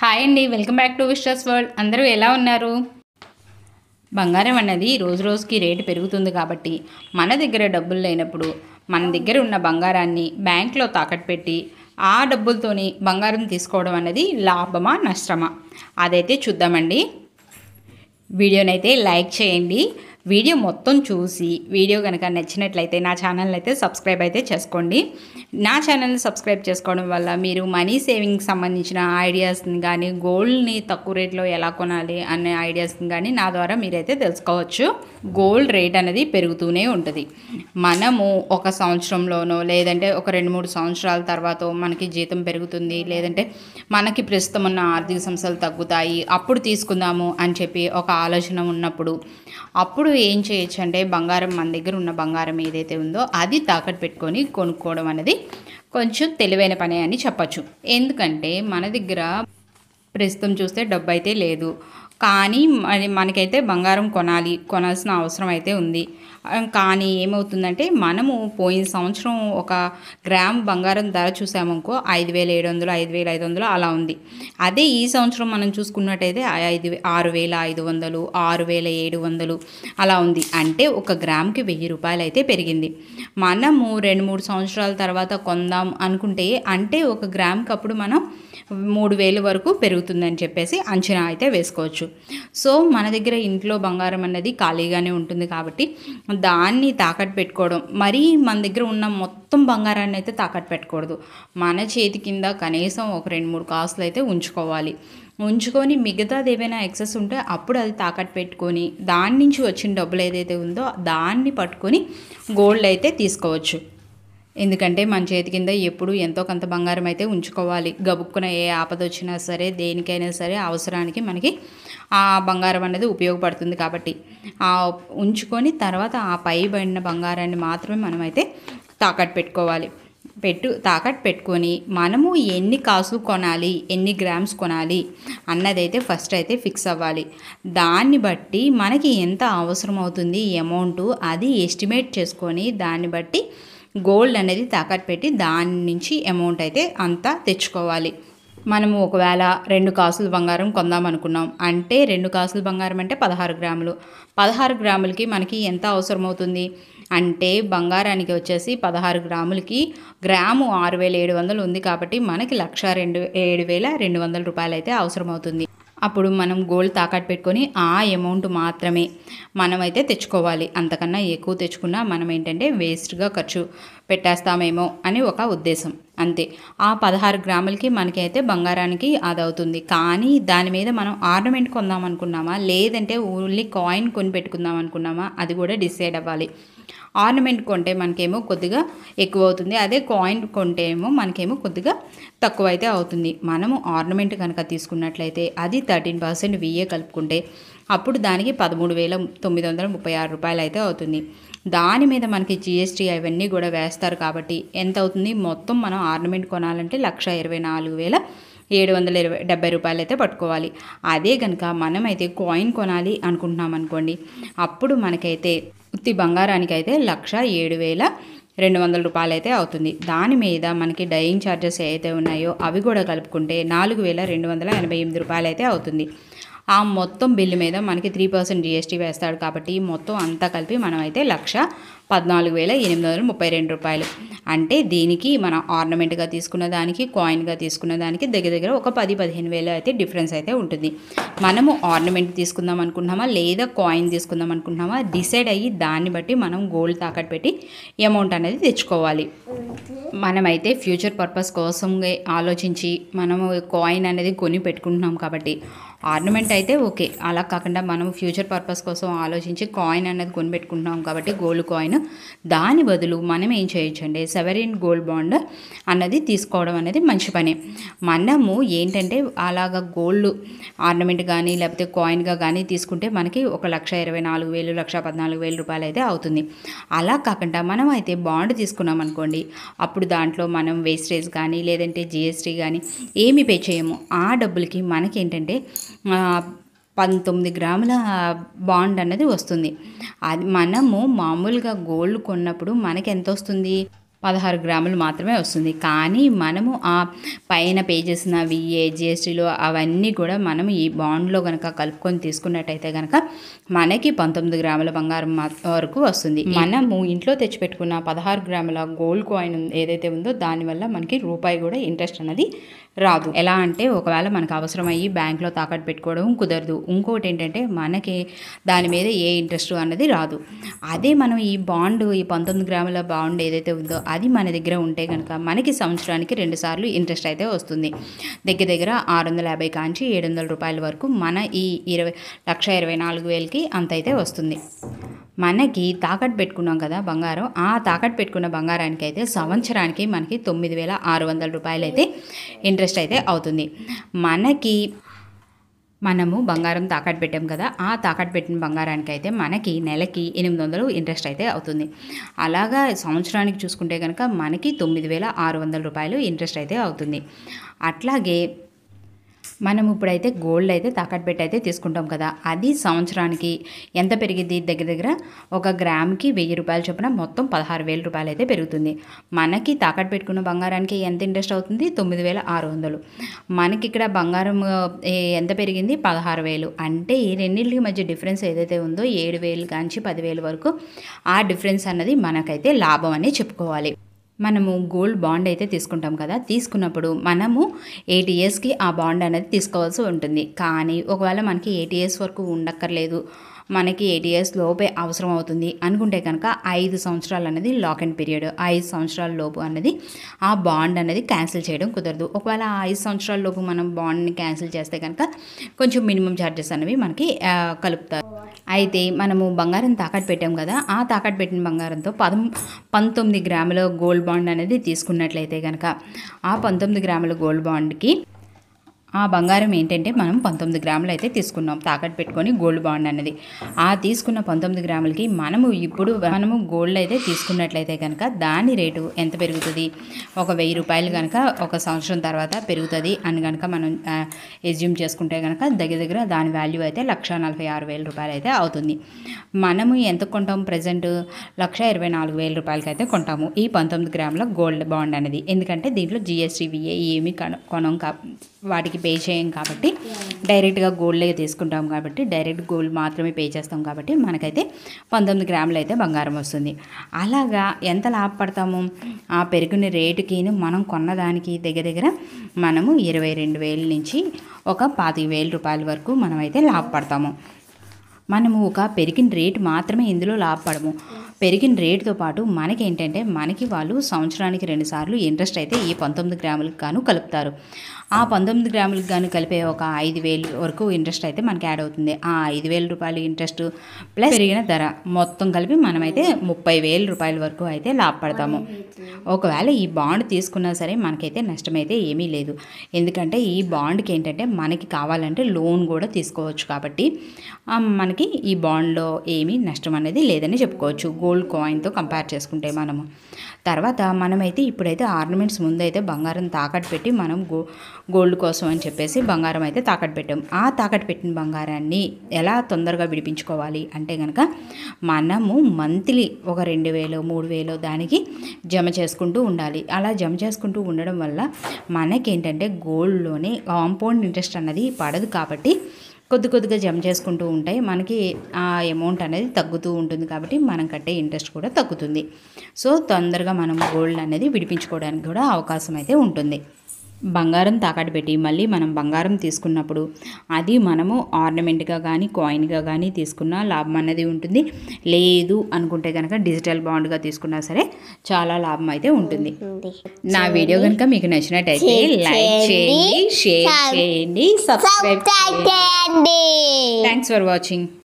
Hi అండి, welcome back to విస్టర్స్ world. అందరూ ఎలా ఉన్నారు? బంగారం అన్నది రోజు రోజుకి రేటు పెరుగుతుంది కాబట్టి మన దగ్గర డబ్బులు లేనప్పుడు మన దగ్గర ఉన్న బంగారాన్ని బ్యాంక్లో తాకట్టు పెట్టి ఆ డబ్బులతోని బంగారం తీసుకోవడం అనేది లాభమా నష్టమా అదైతే చూద్దామండి. వీడియోనైతే లైక్ చేయండి. వీడియో మొత్తం చూసి వీడియో కనుక నచ్చినట్లయితే నా ఛానల్ అయితే సబ్స్క్రైబ్ అయితే చేసుకోండి. నా ఛానల్ని సబ్స్క్రైబ్ చేసుకోవడం వల్ల మీరు మనీ సేవింగ్కి సంబంధించిన ఐడియాస్ని కానీ గోల్డ్ని తక్కువ రేట్లో ఎలా కొనాలి అనే ఐడియాస్ని కానీ నా ద్వారా మీరైతే తెలుసుకోవచ్చు. గోల్డ్ రేట్ అనేది పెరుగుతూనే ఉంటుంది. మనము ఒక సంవత్సరంలోనో లేదంటే ఒక 2-3 సంవత్సరాల తర్వాత మనకి జీతం పెరుగుతుంది, లేదంటే మనకి ప్రస్తుతం ఉన్న ఆర్థిక సమస్యలు తగ్గుతాయి, అప్పుడు తీసుకుందాము అని చెప్పి ఒక ఆలోచన ఉన్నప్పుడు అప్పుడు ఏం చేయొచ్చు అంటే బంగారం, మన దగ్గర ఉన్న బంగారం ఏదైతే ఉందో అది తాకట్టు పెట్టుకొని కొనుక్కోవడం అనేది కొంచెం తెలివైన పనే అని చెప్పచ్చు. ఎందుకంటే మన దగ్గర ప్రస్తుతం చూస్తే డబ్బు అయితే లేదు, కానీ మనకైతే బంగారం కొనాల్సిన అవసరం అయితే ఉంది. కానీ ఏమవుతుందంటే మనము పోయిన సంవత్సరం ఒక గ్రామ్ బంగారం ధర చూసామనుకో 5,700 5,500 అలా ఉంది. అదే ఈ సంవత్సరం మనం చూసుకున్నట్టయితే 6,500 6,700 అలా ఉంది. అంటే ఒక గ్రామ్కి 1,000 రూపాయలు అయితే పెరిగింది. మనము 2-3 సంవత్సరాల తర్వాత కొందాం అనుకుంటే అంటే ఒక గ్రామ్కి అప్పుడు మనం 3,000 వరకు పెరుగుతుందని చెప్పేసి అంచనా అయితే వేసుకోవచ్చు. సో మన దగ్గర ఇంట్లో బంగారం అన్నది ఖాళీగానే ఉంటుంది కాబట్టి దాన్ని తాకట్టు పెట్టుకోవడం, మరీ మన దగ్గర ఉన్న మొత్తం బంగారాన్ని అయితే తాకట్టు పెట్టకూడదు. మన చేతి కింద కనీసం ఒక 2-3 కాసులు అయితే ఉంచుకొని మిగతాది ఏవైనా ఎక్సెస్ ఉంటే అప్పుడు అది తాకట్టు పెట్టుకొని దాని నుంచి వచ్చిన డబ్బులు ఏదైతే ఉందో దాన్ని పట్టుకొని గోల్డ్ అయితే తీసుకోవచ్చు. ఎందుకంటే మన చేతి కింద ఎప్పుడు ఎంతో కొంత బంగారం అయితే ఉంచుకోవాలి. గబుక్కున ఏ ఆపద వచ్చినా సరే, దేనికైనా సరే అవసరానికి మనకి ఆ బంగారం అనేది ఉపయోగపడుతుంది. కాబట్టి ఉంచుకొని తర్వాత ఆ పైబడిన బంగారాన్ని మాత్రమే మనమైతే తాకట్టు పెట్టుకోవాలి. తాకట్టు పెట్టుకొని మనము ఎన్ని కాసులు కొనాలి, ఎన్ని గ్రామ్స్ కొనాలి అన్నదైతే ఫస్ట్ అయితే ఫిక్స్ అవ్వాలి. దాన్ని బట్టి మనకి ఎంత అవసరం అవుతుంది అమౌంట్ అది ఎస్టిమేట్ చేసుకొని దాన్ని బట్టి గోల్డ్ అనేది తాకట్టు పెట్టి దాని నుంచి అమౌంట్ అయితే అంతా తెచ్చుకోవాలి. మనము ఒకవేళ 2 కాసులు బంగారం కొందాం అనుకున్నాం అంటే 2 కాసులు బంగారం అంటే 16 గ్రాములు. 16 గ్రాములకి మనకి ఎంత అవసరం అవుతుంది అంటే బంగారానికి వచ్చేసి 16 గ్రాములకి గ్రాము 6,700 ఉంది కాబట్టి మనకి 1,07,200 రూపాయలు అయితే అవసరం అవుతుంది. అప్పుడు మనం గోల్డ్ తాకట్టు పెట్టుకొని ఆ అమౌంట్ మాత్రమే మనమైతే తెచ్చుకోవాలి. అంతకన్నా ఎక్కువ తెచ్చుకున్నా మనం ఏంటంటే వేస్ట్గా ఖర్చు పెట్టేస్తామేమో అని ఒక ఉద్దేశం, అంతే. ఆ 16 గ్రాములకి మనకి అయితే బంగారానికి అది అవుతుంది. కానీ దాని మీద మనం ఆర్నమెంట్ కొందాం అనుకున్నామా లేదంటే ఓన్లీ కాయిన్ కొని పెట్టుకుందాం అనుకున్నామా అది కూడా డిసైడ్ అవ్వాలి. ఆర్నమెంట్ కొంటే మనకేమో కొద్దిగా ఎక్కువ అవుతుంది, అదే కాయిన్ కొంటే ఏమో మనకేమో కొద్దిగా తక్కువ అయితే అవుతుంది. మనము ఆర్నమెంట్ కనుక తీసుకున్నట్లయితే అది 13% VA కలుపుకుంటే అప్పుడు దానికి 13,936 రూపాయలు అయితే అవుతుంది. దాని మీద మనకి GST అవన్నీ కూడా వేస్తారు కాబట్టి ఎంత అవుతుంది మొత్తం మనం ఆర్నమెంట్ కొనాలంటే 1,24,770 రూపాయలు అయితే పట్టుకోవాలి. అదే కనుక మనమైతే కాయిన్ కొనాలి అనుకుంటున్నాం అనుకోండి, అప్పుడు మనకైతే ఉత్తి బంగారానికి అయితే 1,07,200 రూపాయలు అయితే అవుతుంది. దాని మీద మనకి డైయింగ్ ఛార్జెస్ ఏవైతే ఉన్నాయో అవి కూడా కలుపుకుంటే 4,288 రూపాయలు అయితే అవుతుంది. ఆ మొత్తం బిల్లు మీద మనకి 3% GST వేస్తాడు కాబట్టి మొత్తం అంతా కలిపి మనమైతే 1,14,832 రూపాయలు. అంటే దీనికి మనం ఆర్నమెంట్గా తీసుకున్న దానికి కాయిన్గా తీసుకున్న దానికి దగ్గర ఒక 10-15 వేలు అయితే డిఫరెన్స్ అయితే ఉంటుంది. మనము ఆర్నమెంట్ తీసుకుందాం అనుకుంటున్నామా లేదా కాయిన్ తీసుకుందాం అనుకుంటున్నామా డిసైడ్ అయ్యి దాన్ని బట్టి మనం గోల్డ్ తాకట్టు పెట్టి అమౌంట్ అనేది తెచ్చుకోవాలి. మనమైతే ఫ్యూచర్ పర్పస్ కోసం ఆలోచించి మనము కాయిన్ అనేది కొని పెట్టుకుంటున్నాం కాబట్టి ఆర్నమెంట్ అయితే ఓకే. అలా కాకుండా మనం ఫ్యూచర్ పర్పస్ కోసం ఆలోచించి కాయిన్ అనేది కొని పెట్టుకుంటున్నాం కాబట్టి గోల్డ్ కాయిన్, దాని బదులు మనం ఏం చేయొచ్చు అంటే సెవెరీన్ గోల్డ్ బాండ్ అన్నది తీసుకోవడం అనేది మంచి పని. మనము ఏంటంటే అలాగా గోల్డ్ ఆర్నమెంట్ కానీ లేకపోతే కాయిన్గా కానీ తీసుకుంటే మనకి 1,24,000 1,14,000 రూపాయలు అయితే అవుతుంది. అలా కాకుండా మనం అయితే బాండ్ తీసుకున్నాం అనుకోండి, అప్పుడు దాంట్లో మనం వేస్టేజ్ కానీ లేదంటే GST కానీ ఏమి పే చేయము. ఆ డబ్బులకి మనకేంటంటే 19 గ్రాముల బాండ్ అన్నది వస్తుంది. అది మనము మామూలుగా గోల్డ్ కొన్నప్పుడు మనకి ఎంత వస్తుంది 16 గ్రాములు మాత్రమే వస్తుంది. కానీ మనము ఆ పైన పే చేసిన విఏ, జిఎస్టీలు అవన్నీ కూడా మనం ఈ బాండ్లో కనుక కలుపుకొని తీసుకున్నట్టయితే కనుక మనకి 19 గ్రాముల బంగారం వరకు వస్తుంది. మనము ఇంట్లో తెచ్చిపెట్టుకున్న 16 గ్రాముల గోల్డ్ కాయిన్ ఏదైతే ఉందో దానివల్ల మనకి రూపాయి కూడా ఇంట్రెస్ట్ అనేది రాదు. ఎలా అంటే ఒకవేళ మనకు అవసరమయ్యి బ్యాంక్లో తాకట్టు పెట్టుకోవడం కుదరదు. ఇంకోటి ఏంటంటే మనకి దాని మీద ఏ ఇంట్రెస్ట్ అన్నది రాదు. అదే మనం ఈ బాండ్, ఈ 19 గ్రాముల బాండ్ ఏదైతే ఉందో అది మన దగ్గర ఉంటే కనుక మనకి సంవత్సరానికి 2 సార్లు ఇంట్రెస్ట్ అయితే వస్తుంది. దగ్గర 650 కాంచి 700 రూపాయల వరకు మన ఈ 1,24,000కి అంత అయితే వస్తుంది. మనకి తాకట్టు పెట్టుకున్నాం కదా బంగారం, ఆ తాకట్టు పెట్టుకున్న బంగారానికి అయితే సంవత్సరానికి మనకి 9,600 రూపాయలు అయితే ఇంట్రెస్ట్ అయితే అవుతుంది. మనము బంగారం తాకట్టు పెట్టాం కదా, ఆ తాకట్టు పెట్టిన బంగారానికి అయితే మనకి నెలకి 800 ఇంట్రెస్ట్ అయితే అవుతుంది. అలాగా సంవత్సరానికి చూసుకుంటే కనుక మనకి 9,600 రూపాయలు ఇంట్రెస్ట్ అయితే అవుతుంది. అట్లాగే మనం ఇప్పుడైతే గోల్డ్ అయితే తాకట్టు పెట్టి అయితే తీసుకుంటాం కదా, అది సంవత్సరానికి ఎంత పెరిగింది? దగ్గర ఒక గ్రామ్కి 1000 రూపాయల చొప్పున మొత్తం 16,000 రూపాయలు అయితే పెరుగుతుంది. మనకి తాకట్టు పెట్టుకున్న బంగారానికి ఎంత ఇంట్రెస్ట్ అవుతుంది? 9,600. మనకి ఇక్కడ బంగారం ఎంత పెరిగింది? 16,000. అంటే ఈ రెండింటికి మధ్య డిఫరెన్స్ ఏదైతే ఉందో 7,000 కాంచి 10,000 వరకు ఆ డిఫరెన్స్ అన్నది మనకైతే లాభం అని చెప్పుకోవాలి. మనము గోల్డ్ బాండ్ అయితే తీసుకుంటాం కదా, తీసుకున్నప్పుడు మనము 8 ఇయర్స్కి ఆ బాండ్ అనేది తీసుకోవాల్సి ఉంటుంది. కానీ ఒకవేళ మనకి 8 ఇయర్స్ వరకు ఉండక్కర్లేదు, మనకి 8 ఇయర్స్ లోపే అవసరం అవుతుంది అనుకుంటే కనుక 5 సంవత్సరాలు అనేది లాక్ అండ్ పీరియడ్. 5 సంవత్సరాల లోపు అనేది ఆ బాండ్ అనేది క్యాన్సిల్ చేయడం కుదరదు. ఒకవేళ ఆ 5 సంవత్సరాల లోపు మనం బాండ్ని క్యాన్సిల్ చేస్తే కనుక కొంచెం మినిమం ఛార్జెస్ అనేవి మనకి కలుపుతారు. అయితే మనము బంగారం తాకట్టు పెట్టాం కదా, ఆ తాకట్టు పెట్టిన బంగారంతో 19 గ్రాముల గోల్డ్ బాండ్ అనేది తీసుకున్నట్లయితే కనుక ఆ 19 గ్రాముల గోల్డ్ బాండ్కి ఆ బంగారం ఏంటంటే మనం 19 గ్రాములు అయితే తీసుకున్నాం తాకట్టు పెట్టుకొని గోల్డ్ బాండ్ అనేది. ఆ తీసుకున్న 19 గ్రాములకి మనము గోల్డ్ అయితే తీసుకున్నట్లయితే కనుక దాని రేటు ఎంత పెరుగుతుంది? ఒక 1000 రూపాయలు కనుక ఒక సంవత్సరం తర్వాత పెరుగుతుంది అని కనుక మనం ఎజ్యూమ్ చేసుకుంటే కనుక దగ్గర దాని వాల్యూ అయితే 1,46,000 రూపాయలు అయితే అవుతుంది. మనము ఎంత కొంటాం? ప్రజెంట్ 1,24,000 రూపాయలకి అయితే కొంటాము ఈ 19 గ్రాముల గోల్డ్ బాండ్ అనేది. ఎందుకంటే దీంట్లో జిఎస్టీ, విఏ ఏమి కొనం వాటికి పే చేయం కాబట్టి డైరెక్ట్గా గోల్డ్లే తీసుకుంటాం కాబట్టి డైరెక్ట్ గోల్డ్ మాత్రమే పే చేస్తాం కాబట్టి మనకైతే 19 గ్రాములు అయితే బంగారం వస్తుంది. అలాగా ఎంత లాభపడతాము? ఆ పెరిగిన రేటుకి మనం కొన్నదానికి దగ్గర మనము 22,000 నుంచి ఒక 25,000 రూపాయల వరకు మనమైతే లాభపడతాము. మనము ఒక పెరిగిన రేటు మాత్రమే ఇందులో లాభపడము. పెరిగిన రేటుతో పాటు మనకేంటంటే మనకి వాళ్ళు సంవత్సరానికి 2 సార్లు ఇంట్రెస్ట్ అయితే ఈ 19 గ్రాములకు గాను కలుపుతారు. ఆ 19 గ్రాములకు గాను కలిపే ఒక 5,000 వరకు ఇంట్రెస్ట్ అయితే మనకి యాడ్ అవుతుంది. ఆ 5,000 రూపాయలు ఇంట్రెస్ట్ ప్లస్ పెరిగిన ధర మొత్తం కలిపి మనమైతే 30,000 రూపాయల వరకు అయితే లాభపడతాము. ఒకవేళ ఈ బాండ్ తీసుకున్నా సరే మనకైతే నష్టమైతే ఏమీ లేదు. ఎందుకంటే ఈ బాండ్కి ఏంటంటే మనకి కావాలంటే లోన్ కూడా తీసుకోవచ్చు కాబట్టి మనకి ఈ బాండ్లో ఏమీ నష్టం అనేది లేదని చెప్పుకోవచ్చు గోల్డ్ కాయిన్తో కంపేర్ చేసుకుంటే మనము. తర్వాత మనమైతే ఇప్పుడైతే ఆర్నమెంట్స్ ముందైతే బంగారం తాకట్టు పెట్టి మనం గోల్డ్ కోసం అని చెప్పేసి బంగారం అయితే తాకట్టు పెట్టాం. ఆ తాకట్టు పెట్టిన బంగారాన్ని ఎలా తొందరగా విడిపించుకోవాలి అంటే కనుక మనము మంత్లీ ఒక 2,000, 3,000 దానికి జమ చేసుకుంటూ ఉండాలి. అలా జమ చేసుకుంటూ ఉండడం వల్ల మనకేంటంటే గోల్డ్లోనే కాంపౌండ్ ఇంట్రెస్ట్ అన్నది పడదు కాబట్టి కొద్దిగా జమ చేసుకుంటూ ఉంటాయి. మనకి ఆ అమౌంట్ అనేది తగ్గుతూ ఉంటుంది కాబట్టి మనం కట్టే ఇంట్రెస్ట్ కూడా తగ్గుతుంది. సో తొందరగా మనం గోల్డ్ అనేది విడిపించుకోవడానికి కూడా అవకాశం అయితే ఉంటుంది. బంగారం తాకట్టు పెట్టి మళ్ళీ మనం బంగారం తీసుకున్నప్పుడు అది మనము ఆర్నమెంట్గా కానీ కాయిన్గా కానీ తీసుకున్న లాభం అనేది ఉంటుంది. లేదు అనుకుంటే కనుక డిజిటల్ బాండ్గా తీసుకున్నా సరే చాలా లాభం అయితే ఉంటుంది. నా వీడియో కనుక మీకు నచ్చినట్టయితే లైక్ చేయండి, షేర్ చేయండి, సబ్స్క్రైబ్ చేయండి. Thanks for watching.